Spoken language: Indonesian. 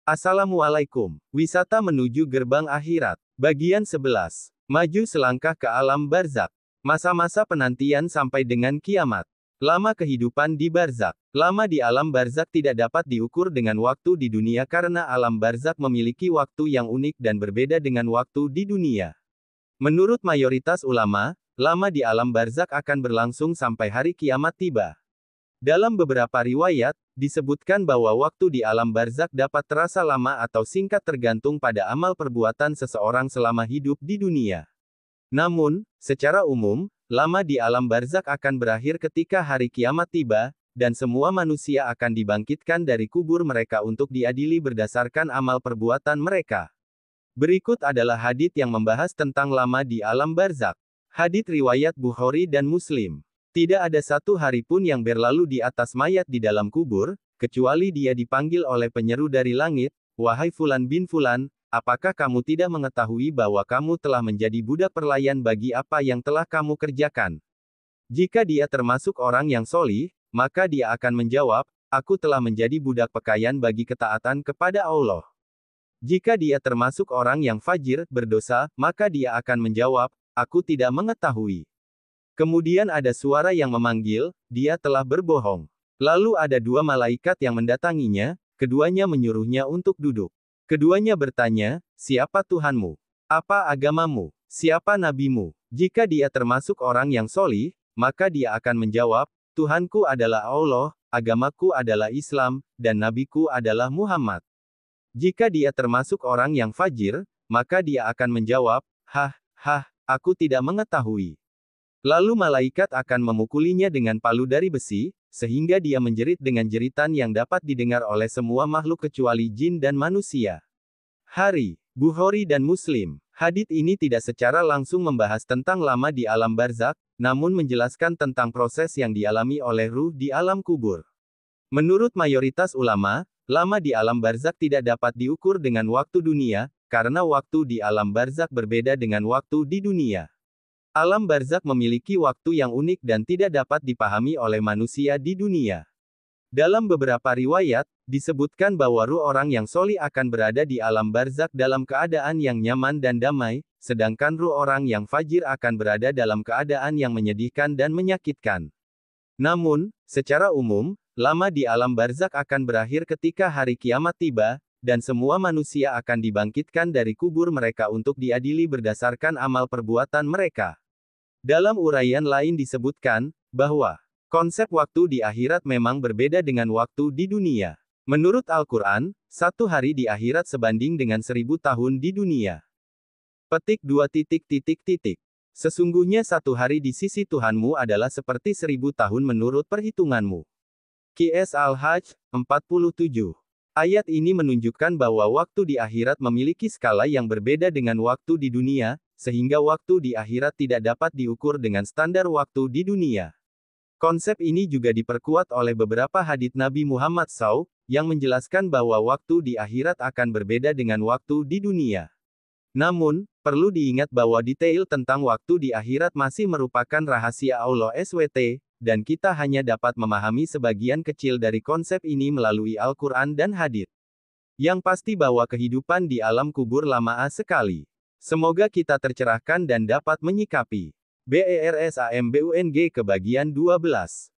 Assalamualaikum. Wisata menuju gerbang akhirat. Bagian 11. Maju selangkah ke alam barzak. Masa-masa penantian sampai dengan kiamat. Lama kehidupan di barzak. Lama di alam barzak tidak dapat diukur dengan waktu di dunia karena alam barzak memiliki waktu yang unik dan berbeda dengan waktu di dunia. Menurut mayoritas ulama, lama di alam barzak akan berlangsung sampai hari kiamat tiba. Dalam beberapa riwayat, disebutkan bahwa waktu di alam barzak dapat terasa lama atau singkat tergantung pada amal perbuatan seseorang selama hidup di dunia. Namun, secara umum, lama di alam barzak akan berakhir ketika hari kiamat tiba, dan semua manusia akan dibangkitkan dari kubur mereka untuk diadili berdasarkan amal perbuatan mereka. Berikut adalah hadits yang membahas tentang lama di alam barzak. Hadits riwayat Bukhari dan Muslim. Tidak ada satu hari pun yang berlalu di atas mayat di dalam kubur, kecuali dia dipanggil oleh penyeru dari langit, "Wahai Fulan bin Fulan, apakah kamu tidak mengetahui bahwa kamu telah menjadi budak perlayan bagi apa yang telah kamu kerjakan?" Jika dia termasuk orang yang solih, maka dia akan menjawab, "Aku telah menjadi budak pakaian bagi ketaatan kepada Allah." Jika dia termasuk orang yang fajir, berdosa, maka dia akan menjawab, "Aku tidak mengetahui." Kemudian ada suara yang memanggil, "Dia telah berbohong." Lalu ada dua malaikat yang mendatanginya, keduanya menyuruhnya untuk duduk. Keduanya bertanya, "Siapa Tuhanmu? Apa agamamu? Siapa nabimu?" Jika dia termasuk orang yang solih, maka dia akan menjawab, "Tuhanku adalah Allah, agamaku adalah Islam, dan nabiku adalah Muhammad." Jika dia termasuk orang yang fajir, maka dia akan menjawab, aku tidak mengetahui." Lalu malaikat akan memukulinya dengan palu dari besi, sehingga dia menjerit dengan jeritan yang dapat didengar oleh semua makhluk kecuali jin dan manusia. Bukhari dan Muslim. Hadits ini tidak secara langsung membahas tentang lama di alam barzak, namun menjelaskan tentang proses yang dialami oleh ruh di alam kubur. Menurut mayoritas ulama, lama di alam barzak tidak dapat diukur dengan waktu dunia, karena waktu di alam barzak berbeda dengan waktu di dunia. Alam barzak memiliki waktu yang unik dan tidak dapat dipahami oleh manusia di dunia. Dalam beberapa riwayat, disebutkan bahwa ruh orang yang solih akan berada di alam barzak dalam keadaan yang nyaman dan damai, sedangkan ruh orang yang fajir akan berada dalam keadaan yang menyedihkan dan menyakitkan. Namun, secara umum, lama di alam barzak akan berakhir ketika hari kiamat tiba, dan semua manusia akan dibangkitkan dari kubur mereka untuk diadili berdasarkan amal perbuatan mereka. Dalam uraian lain disebutkan, bahwa konsep waktu di akhirat memang berbeda dengan waktu di dunia. Menurut Al-Quran, satu hari di akhirat sebanding dengan 1000 tahun di dunia. Petik 2. Sesungguhnya satu hari di sisi Tuhanmu adalah seperti 1000 tahun menurut perhitunganmu. Qs Al-Hajj 47. Ayat ini menunjukkan bahwa waktu di akhirat memiliki skala yang berbeda dengan waktu di dunia, sehingga waktu di akhirat tidak dapat diukur dengan standar waktu di dunia. Konsep ini juga diperkuat oleh beberapa hadits Nabi Muhammad SAW, yang menjelaskan bahwa waktu di akhirat akan berbeda dengan waktu di dunia. Namun, perlu diingat bahwa detail tentang waktu di akhirat masih merupakan rahasia Allah SWT, dan kita hanya dapat memahami sebagian kecil dari konsep ini melalui Al-Quran dan hadits. Yang pasti bahwa kehidupan di alam kubur lama sekali. Semoga kita tercerahkan dan dapat menyikapi. BERSAMBUNG kebagian 12.